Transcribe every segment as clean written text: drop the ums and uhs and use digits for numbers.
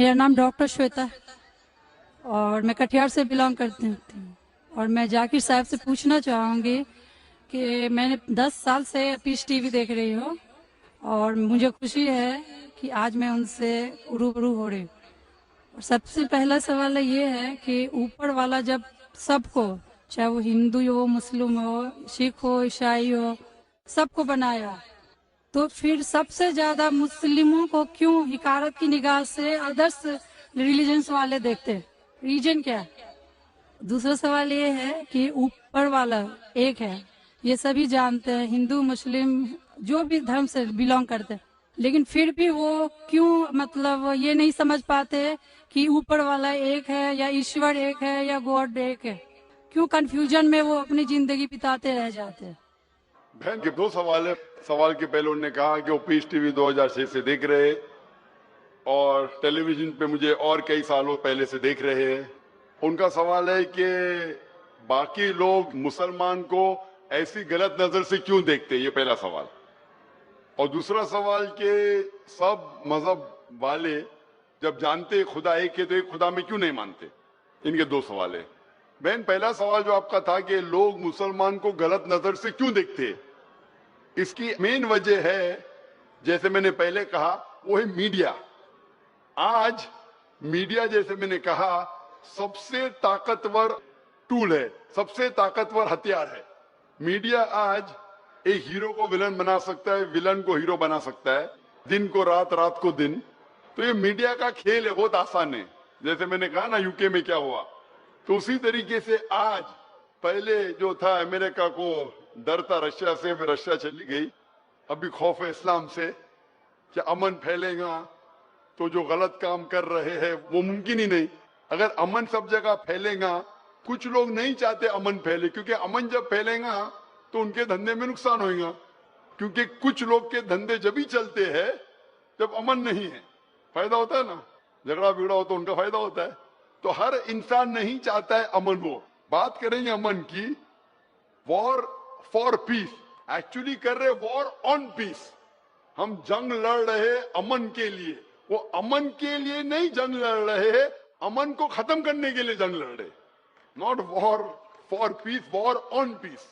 मेरा नाम डॉक्टर श्वेता है और मैं कटिहार से बिलोंग करती हूँ। और मैं जाकिर साहब से पूछना चाहूँगी कि मैंने 10 साल से पीस टीवी देख रही हूँ और मुझे खुशी है कि आज मैं उनसे रूबरू हो रही हूँ। और सबसे पहला सवाल ये है कि ऊपर वाला जब सबको, चाहे वो हिंदू हो, मुस्लिम हो, सिख हो, ईसाई हो, सबको बनाया, तो फिर सबसे ज्यादा मुस्लिमों को क्यों हिकारत की निगाह से अदर्स रिलीजन्स वाले देखते हैं? रीजन क्या है? दूसरा सवाल ये है कि ऊपर वाला एक है, ये सभी जानते हैं, हिंदू मुस्लिम जो भी धर्म से बिलोंग करते हैं, लेकिन फिर भी वो क्यों मतलब ये नहीं समझ पाते कि ऊपर वाला एक है या ईश्वर एक है या गॉड एक है? क्यों कंफ्यूजन में वो अपनी जिंदगी बिताते रह जाते हैं? बहन के दो सवाल है। सवाल के पहले उन्होंने कहा कि वो पीस टीवी 2006 से देख रहे हैं और टेलीविजन पे मुझे और कई सालों पहले से देख रहे हैं। उनका सवाल है कि बाकी लोग मुसलमान को ऐसी गलत नजर से क्यों देखते हैं, ये पहला सवाल। और दूसरा सवाल कि सब मजहब वाले जब जानते खुदा एक है तो एक खुदा में क्यों नहीं मानते? इनके दो सवाल है। बहन, पहला सवाल जो आपका था कि लोग मुसलमान को गलत नजर से क्यों देखते हैं, इसकी मेन वजह है, जैसे मैंने पहले कहा, वो है मीडिया। आज मीडिया, जैसे मैंने कहा, सबसे ताकतवर टूल है, सबसे ताकतवर हथियार है। मीडिया आज एक हीरो को विलन बना सकता है, विलन को हीरो बना सकता है, दिन को रात, रात को दिन। तो ये मीडिया का खेल है, बहुत आसान है। जैसे मैंने कहा ना यूके में क्या हुआ, तो उसी तरीके से आज पहले जो था अमेरिका को डर था रशिया से, फिर रशिया चली गई। अभी खौफ है इस्लाम से कि अमन फैलेगा तो जो गलत काम कर रहे हैं वो मुमकिन ही नहीं। अगर अमन सब जगह फैलेगा, कुछ लोग नहीं चाहते अमन फैले, क्योंकि अमन जब फैलेगा तो उनके धंधे में नुकसान होगा, क्योंकि कुछ लोग के धंधे जब ही चलते हैं जब अमन नहीं है। फायदा होता है ना, झगड़ा बिगड़ा हो तो उनका फायदा होता है। तो हर इंसान नहीं चाहता है अमन हो। बात करेंगे अमन की, वॉर फॉर पीस, एक्चुअली कर रहे वॉर ऑन पीस। हम जंग लड़ रहे अमन के लिए, वो अमन के लिए नहीं जंग लड़ रहे, अमन को खत्म करने के लिए जंग लड़ रहे। Not war for peace, war on peace.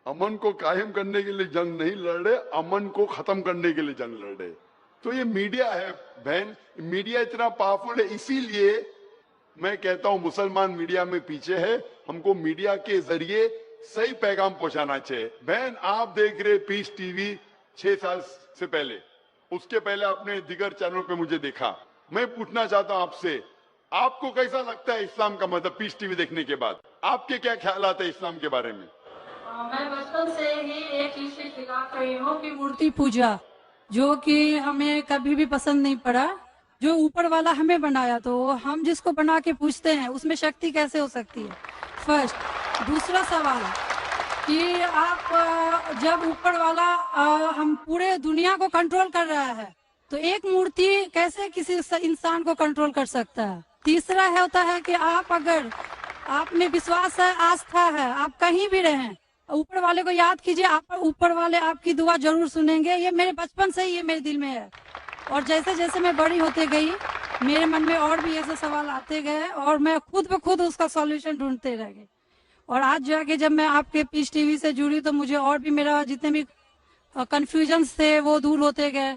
अमन को कायम करने के लिए जंग नहीं लड़ रहे, अमन को खत्म करने के लिए जंग लड़ रहे। तो ये मीडिया है बहन, मीडिया इतना पावरफुल है, इसीलिए मैं कहता हूं मुसलमान मीडिया में पीछे है। हमको मीडिया के जरिए सही पैगाम पहुंचाना चाहिए। बहन, आप देख रहे पीस टीवी 6 साल से पहले, उसके पहले आपने दिगर चैनल पे मुझे देखा। मैं पूछना चाहता हूं आपसे, आपको कैसा लगता है इस्लाम का मतलब पीस टीवी देखने के बाद? आपके क्या ख्याल आते हैं इस्लाम के बारे में? मैं बचपन से ही एक चीज के खिलाफ रही हूँ कि मूर्ति पूजा, जो कि हमें कभी भी पसंद नहीं पड़ा। जो ऊपर वाला हमें बनाया, तो हम जिसको बना के पूछते हैं उसमें शक्ति कैसे हो सकती है? फर्स्ट। दूसरा सवाल कि आप जब ऊपर वाला हम पूरे दुनिया को कंट्रोल कर रहा है, तो एक मूर्ति कैसे किसी इंसान को कंट्रोल कर सकता है? तीसरा होता है कि आप अगर आप में विश्वास है, आस्था है, आप कहीं भी रहें, ऊपर वाले को याद कीजिए, आप ऊपर वाले आपकी दुआ जरूर सुनेंगे। ये मेरे बचपन से ही ये मेरे दिल में है। और जैसे जैसे मैं बड़ी होते गई, मेरे मन में और भी ऐसे सवाल आते गए और मैं खुद ब खुद उसका सॉल्यूशन ढूंढते रह गई। और आज जाके जब मैं आपके पीस टीवी से जुड़ी, तो मुझे और भी मेरा जितने भी कंफ्यूजन थे वो दूर होते गए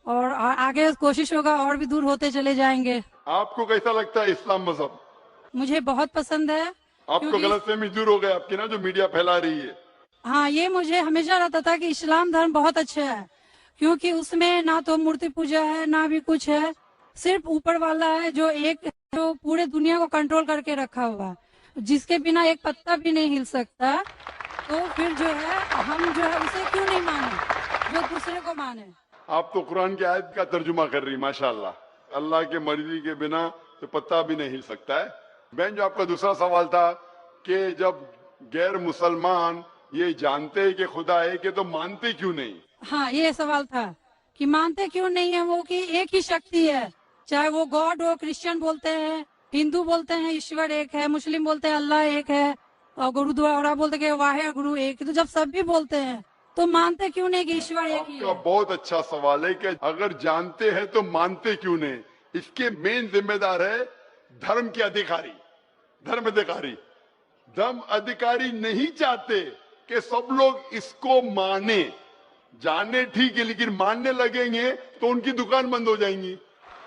और आगे कोशिश होगा और भी दूर होते चले जाएंगे। आपको कैसा लगता है इस्लाम मजहब? मुझे बहुत पसंद है। आपको गलतफहमी दूर हो गई आपकी ना, जो मीडिया फैला रही है? हाँ, ये मुझे हमेशा रहता था कि इस्लाम धर्म बहुत अच्छा है, क्योंकि उसमें ना तो मूर्ति पूजा है ना भी कुछ है, सिर्फ ऊपर वाला है जो एक, जो पूरे दुनिया को कंट्रोल करके रखा हुआ है, जिसके बिना एक पत्ता भी नहीं हिल सकता। तो फिर जो है हम जो है उसे क्यों नहीं माने, जो दूसरे को माने? आप तो कुरान की आयत का तर्जुमा कर रही, माशाल्लाह। अल्लाह के मर्जी के बिना तो पत्ता भी नहीं हिल सकता है। बहन, जो आपका दूसरा सवाल था कि जब गैर मुसलमान ये जानते हैं कि खुदा है कि तो मानते क्यों नहीं? हाँ, ये सवाल था कि मानते क्यों नहीं है वो, कि एक ही शक्ति है, चाहे वो गॉड हो, क्रिश्चियन बोलते हैं, हिंदू बोलते हैं ईश्वर एक है, मुस्लिम बोलते हैं अल्लाह एक है, और गुरुद्वारा बोलते हैं वाहे गुरु एक। तो जब सब भी बोलते हैं तो मानते क्यों नहीं कि ईश्वर एक ही है? बहुत अच्छा सवाल है कि अगर जानते हैं तो मानते क्यों नहीं। इसके मेन जिम्मेदार है धर्म के अधिकारी। धर्म अधिकारी नहीं चाहते कि सब लोग इसको माने, जाने ठीक है, लेकिन मानने लगेंगे तो उनकी दुकान बंद हो जाएंगी।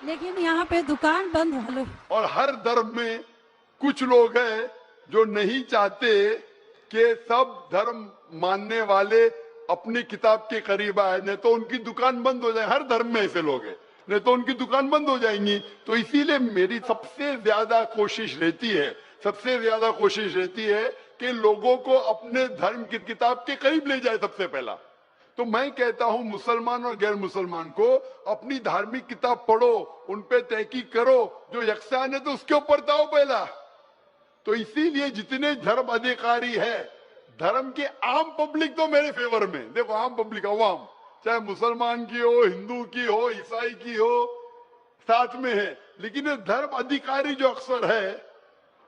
लेकिन यहाँ पे दुकान बंद हो, और हर धर्म में कुछ लोग हैं जो नहीं चाहते कि सब धर्म मानने वाले अपनी किताब के करीब आए, नहीं तो उनकी दुकान बंद हो जाए। हर धर्म में ऐसे लोग हैं, नहीं तो उनकी दुकान बंद हो जाएंगी। तो इसीलिए मेरी सबसे ज्यादा कोशिश रहती है कि लोगों को अपने धर्म की किताब के करीब ले जाए सबसे पहला। तो मैं कहता हूं मुसलमान और गैर मुसलमान को अपनी धार्मिक किताब पढ़ो, उन पे तहकीक करो, जो यकसान है तो उसके ऊपर जाओ पहला। तो इसीलिए जितने धर्म अधिकारी है, धर्म के आम पब्लिक तो मेरे फेवर में, देखो आम पब्लिक अवाम, चाहे मुसलमान की हो, हिंदू की हो, ईसाई की हो, साथ में है। लेकिन ये धर्म अधिकारी जो अक्सर है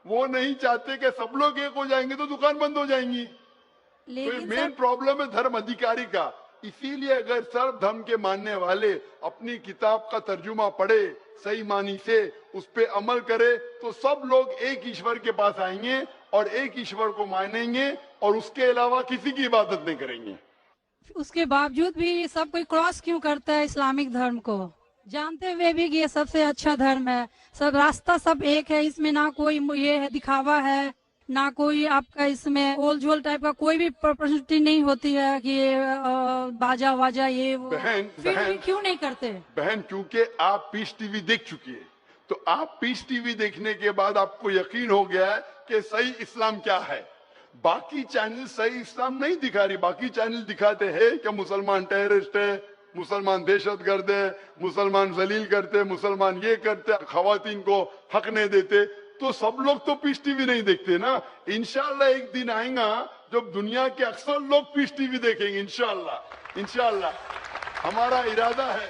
वो नहीं चाहते कि सब लोग एक हो जाएंगे तो दुकान बंद हो जाएंगी। तो ये मेन प्रॉब्लम है धर्म अधिकारी का। इसीलिए अगर सर्व धर्म के मानने वाले अपनी किताब का तर्जुमा पढ़े, सही मानी से उस पे अमल करे, तो सब लोग एक ईश्वर के पास आएंगे और एक ईश्वर को मानेंगे और उसके अलावा किसी की इबादत नहीं करेंगे। उसके बावजूद भी सब कोई क्रॉस क्यों करता है इस्लामिक धर्म को, जानते हुए भी कि ये सबसे अच्छा धर्म है, सब रास्ता सब एक है, इसमें ना कोई ये है दिखावा है, ना कोई आपका इसमें ओल झोल टाइप का कोई भी प्रॉपर्टी नहीं होती है कि बाजा वाजा ये वो। फिर भी क्यों नहीं करते? बहन, क्योंकि आप पीस टीवी देख चुकी है, तो आप पीस टीवी देखने के बाद आपको यकीन हो गया है कि सही इस्लाम क्या है। बाकी चैनल सही इस्लाम नहीं दिखा रही। बाकी चैनल दिखाते हैं कि मुसलमान टेररिस्ट है, मुसलमान दहशतगर्द है, मुसलमान जलील करते, मुसलमान ये करते, खवातीन को हक नहीं देते। तो सब लोग तो पीस टीवी नहीं देखते ना। इंशाल्लाह एक दिन आएगा जब दुनिया के अक्सर लोग पीस टीवी देखेंगे। इंशाल्लाह हमारा इरादा है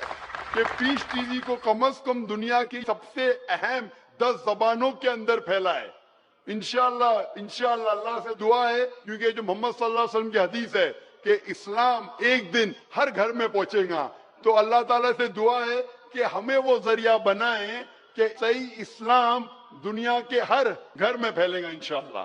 कि पीस टीवी को कम से कम दुनिया की सबसे अहम 10 जबानों के अंदर फैलाए। इंशाल्लाह अल्लाह से दुआ है, क्योंकि जो मोहम्मद सल्लल्लाहु अलैहि वसल्लम की हदीस है कि इस्लाम एक दिन हर घर में पहुंचेगा। तो अल्लाह ताला से दुआ है कि हमें वो जरिया बनाए कि सही इस्लाम दुनिया के हर घर में फैलेगा इंशाल्लाह।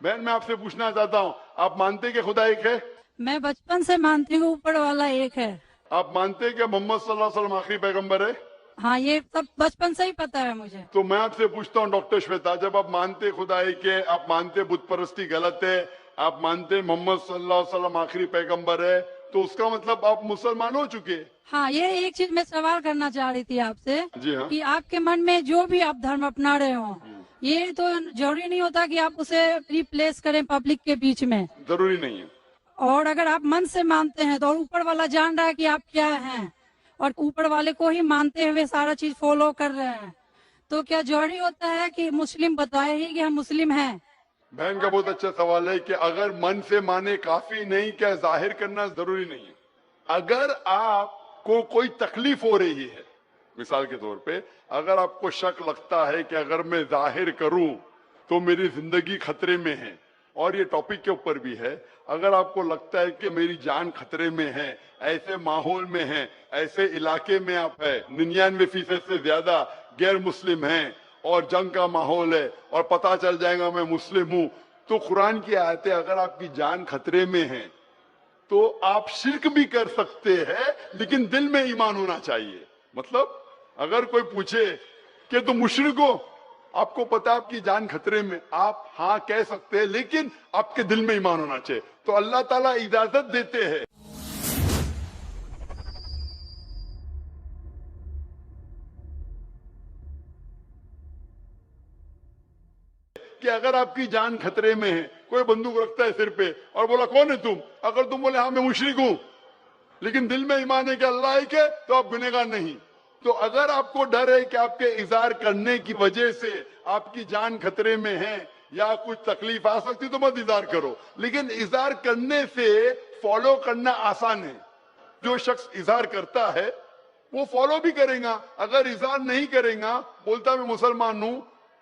बहन, मैं आपसे पूछना चाहता हूँ, आप मानते कि खुदा एक है? मैं बचपन से मानती हूँ ऊपर वाला एक है। आप मानते कि मोहम्मद सल्लल्लाहु अलैहि वसल्लम आखिरी पैगंबर है? हाँ, ये सब बचपन से ही पता है मुझे। तो मैं आपसे पूछता हूँ डॉक्टर श्वेता, जब आप मानते खुदा एक है, आप मानते बुत परस्ती गलत है, आप मानते मोहम्मद सल्लल्लाहु अलैहि वसल्लम आखिरी पैगंबर है, तो उसका मतलब आप मुसलमान हो चुके। हाँ, ये एक चीज मैं सवाल करना चाह रही थी आपसे। जी हाँ। कि आपके मन में जो भी आप धर्म अपना रहे हो, ये तो जरूरी नहीं होता कि आप उसे रिप्लेस करें पब्लिक के बीच में। जरूरी नहीं है। और अगर आप मन से मानते हैं तो ऊपर वाला जान रहा है कि आप क्या हैं, और ऊपर वाले को ही मानते हुए सारा चीज फॉलो कर रहे हैं, तो क्या जरूरी होता है कि मुस्लिम बताए ही कि हम मुस्लिम हैं? बहन का बहुत अच्छा सवाल है कि अगर मन से माने काफी नहीं, क्या जाहिर करना जरूरी नहीं है? अगर आपको कोई तकलीफ हो रही है, मिसाल के तौर पे अगर आपको शक लगता है कि अगर मैं जाहिर करूं तो मेरी जिंदगी खतरे में है, और ये टॉपिक के ऊपर भी है, अगर आपको लगता है कि मेरी जान खतरे में है, ऐसे माहौल में है, ऐसे इलाके में आप है, 99% से ज्यादा गैर मुस्लिम हैं और जंग का माहौल है और पता चल जाएगा मैं मुस्लिम हूं, तो कुरान की आयतें, अगर आपकी जान खतरे में है तो आप शिर्क भी कर सकते हैं, लेकिन दिल में ईमान होना चाहिए। मतलब अगर कोई पूछे कि तुम मुशरिक हो, आपको पता आपकी जान खतरे में, आप हाँ कह सकते हैं, लेकिन आपके दिल में ईमान होना चाहिए। तो अल्लाह ताला इजाजत देते हैं कि अगर आपकी जान खतरे में है, कोई बंदूक रखता है सिर पे और बोला कौन है तुम, अगर तुम बोले हाँ मैं मुशरिक हूं, लेकिन दिल में ईमान है कि अल्लाह एक है, तो आप गुनहगार नहीं। तो अगर आपको डर है कि आपके इज़हार करने की वजह से आपकी जान खतरे में है या कुछ तकलीफ आ सकती, तो मत इज़हार करो। लेकिन इज़हार करने से फॉलो करना आसान है। जो शख्स इज़हार करता है वो फॉलो भी करेगा। अगर इज़हार नहीं करेगा, बोलता मैं मुसलमान हूं,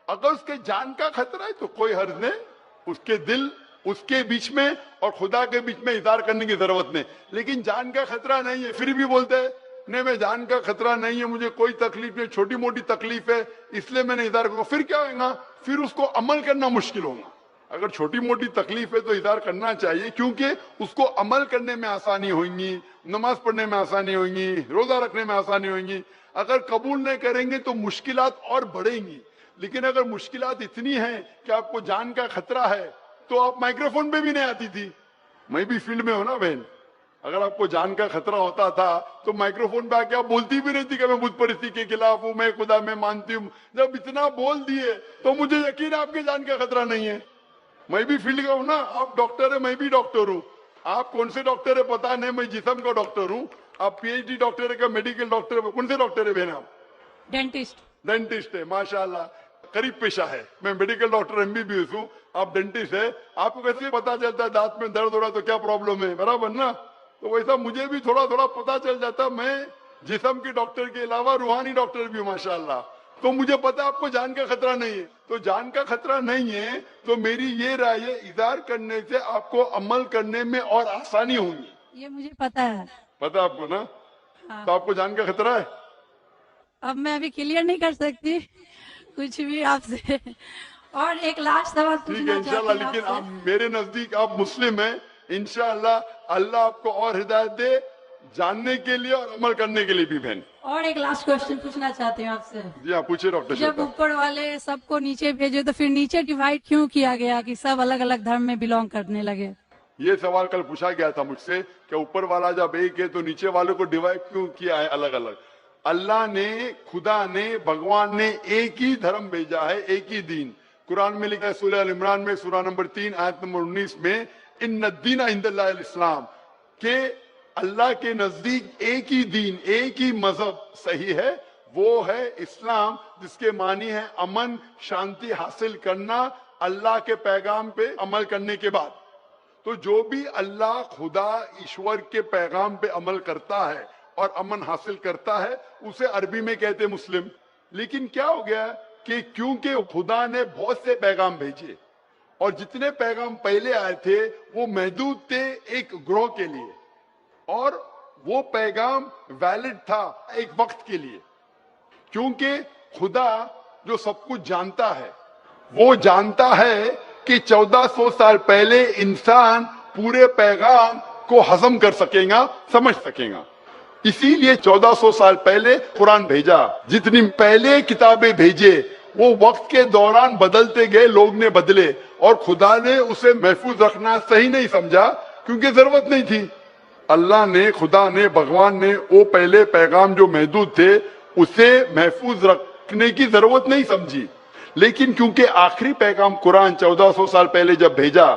अगर उसके जान का खतरा है तो कोई हर्ज नहीं, उसके दिल उसके बीच में और खुदा के बीच में इज़हार करने की जरूरत नहीं। लेकिन जान का खतरा नहीं है, फिर भी बोलते हैं नहीं मैं जान का खतरा नहीं है, मुझे कोई तकलीफ नहीं, छोटी मोटी तकलीफ है इसलिए मैंने इज़हार करूंगा, फिर क्या होगा, फिर उसको अमल करना मुश्किल होगा। अगर छोटी मोटी तकलीफ है तो इज़हार करना चाहिए, क्योंकि उसको अमल करने में आसानी होगी, नमाज पढ़ने में आसानी होगी, रोजा रखने में आसानी होगी। अगर कबूल नहीं करेंगे तो मुश्किलात और बढ़ेंगी। लेकिन अगर मुश्किलात इतनी है कि आपको जान का खतरा है तो आप माइक्रोफोन पे भी नहीं आती थी। मैं भी फील्ड में हूं ना बहन, अगर आपको जान का खतरा होता था तो माइक्रोफोन पे आके आप बोलती भी नहीं थी कि मैं बुत परिस्थिति के खिलाफ हूं, मैं खुदा में मानती हूं। जब इतना बोल दिए तो मुझे यकीन है आपके जान का खतरा नहीं है। मैं भी फील्ड का हूं ना, आप डॉक्टर है, मैं भी डॉक्टर हूं। आप कौन से डॉक्टर है पता नहीं, मैं जिस्म का डॉक्टर हूं। आप पीएचडी डॉक्टर है, मेडिकल डॉक्टर है, कौन से डॉक्टर है बहन आप? डेंटिस्ट। डेंटिस्ट है, माशाल्लाह, करीब पेशा है। मैं मेडिकल डॉक्टर एमबीबीएस हूँ, आप डेंटिस्ट है। आपको कैसे पता चलता है दांत में दर्द हो रहा तो क्या प्रॉब्लम है, बराबर ना? तो वैसा मुझे भी थोड़ा थोड़ा पता चल जाता। मैं जिस्म के डॉक्टर के अलावा रूहानी डॉक्टर भी हूँ माशाल्लाह। तो मुझे पता है आपको जान का खतरा नहीं है। तो जान का खतरा नहीं है तो मेरी ये राय है, इज़हार करने से आपको अमल करने में और आसानी होगी। ये मुझे पता है। पता आपको ना? हाँ। तो आपको जान का खतरा है? अब मैं अभी क्लियर नहीं कर सकती कुछ भी आपसे। और एक लास्ट सवाल ठीक है पूछना इंशाल्लाह, चाहती हूँ लेकिन आप आपसे। मेरे नजदीक आप मुस्लिम हैं। इंशाल्लाह अल्लाह आपको और हिदायत दे जानने के लिए और अमल करने के लिए भी बहन। और एक लास्ट क्वेश्चन पूछना चाहती हूँ आपसे। जी हाँ, पूछिए डॉक्टर जब श्वेता। ऊपर वाले सबको नीचे भेजे तो फिर नीचे डिवाइड क्यों किया गया कि सब अलग अलग धर्म में बिलोंग करने लगे? ये सवाल कल पूछा गया था मुझसे कि ऊपर वाला जब एक है तो नीचे वालों को डिवाइड क्यों किया है अलग अलग? अल्लाह ने, खुदा ने, भगवान ने एक ही धर्म भेजा है, एक ही दीन। कुरान में लिखा है सूरह अल इमरान में सूरह नंबर 3 आयत नंबर 19 में, इन्न दीन इंदल्लाहिल इस्लाम, के अल्लाह के नजदीक एक ही दीन, एक ही मजहब सही है, वो है इस्लाम, जिसके मानी है अमन शांति हासिल करना अल्लाह के पैगाम पे अमल करने के बाद। तो जो भी अल्लाह खुदा ईश्वर के पैगाम पे अमल करता है और अमन हासिल करता है उसे अरबी में कहते हैं मुस्लिम। लेकिन क्या हो गया कि क्योंकि खुदा ने बहुत से पैगाम भेजे और जितने पैगाम पहले आए थे वो महदूद थे एक ग्रोह के लिए, और वो पैगाम वैलिड था एक वक्त के लिए। क्योंकि खुदा जो सब कुछ जानता है, वो जानता है कि 1400 साल पहले इंसान पूरे पैगाम को हजम कर सकेगा, समझ सकेगा। इसीलिए 1400 साल पहले कुरान भेजा। जितनी पहले किताबें भेजे वो वक्त के दौरान बदलते गए, लोग ने बदले, और खुदा ने उसे महफूज रखना सही नहीं समझा क्योंकि जरूरत नहीं थी। अल्लाह ने, खुदा ने, भगवान ने वो पहले पैगाम जो महदूद थे उसे महफूज रखने की जरूरत नहीं समझी। लेकिन क्योंकि आखिरी पैगाम कुरान 1400 साल पहले जब भेजा,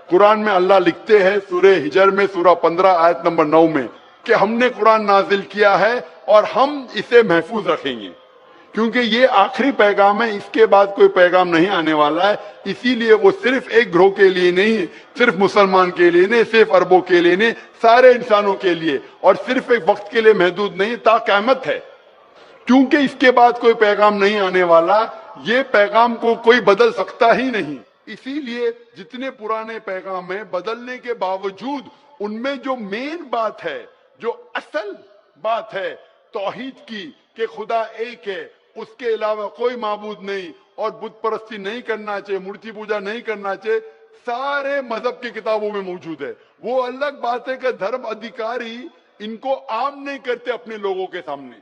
कुरान में अल्लाह लिखते हैं सूरह हिजर में सूरह 15 आयत नंबर 9 में कि हमने कुरान नाजिल किया है और हम इसे महफूज रखेंगे, क्योंकि ये आखिरी पैगाम है, इसके बाद कोई पैगाम नहीं आने वाला है। इसीलिए वो सिर्फ एक ग्रोह के लिए नहीं, सिर्फ मुसलमान के लिए नहीं, सिर्फ अरबों के लिए नहीं, सारे इंसानों के लिए, और सिर्फ एक वक्त के लिए महदूद नहीं, ता क़यामत है। क्योंकि इसके बाद कोई पैगाम नहीं आने वाला, ये पैगाम को कोई बदल सकता ही नहीं। इसीलिए जितने पुराने पैगाम हैं, बदलने के बावजूद उनमें जो मेन बात है, जो असल बात है तौहीद की, कि खुदा एक है, उसके अलावा कोई माबूद नहीं, और बुत परस्ती नहीं करना चाहिए, मूर्ति पूजा नहीं करना चाहिए, सारे मजहब की किताबों में मौजूद है। वो अलग बात है कि धर्म अधिकारी इनको आम नहीं करते अपने लोगों के सामने,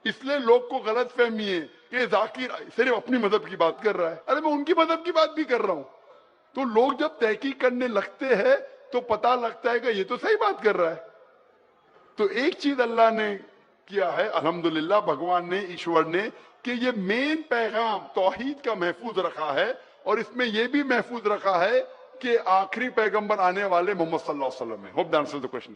इसलिए लोग को गलत फहमी है कि जाकिर सिर्फ अपनी मजहब की बात कर रहा है। अरे मैं उनकी मजहब की बात भी कर रहा हूं। तो लोग जब तहकीक करने लगते हैं तो पता लगता है कि ये तो सही बात कर रहा है। तो एक चीज अल्लाह ने किया है, अल्हम्दुलिल्लाह, भगवान ने, ईश्वर ने, कि ये मेन पैगाम तौहीद का महफूज रखा है, और इसमें यह भी महफूज रखा है कि आखिरी पैगंबर आने वाले मोहम्मद सल्लल्लाहु अलैहि वसल्लम है। Hope that answers the question.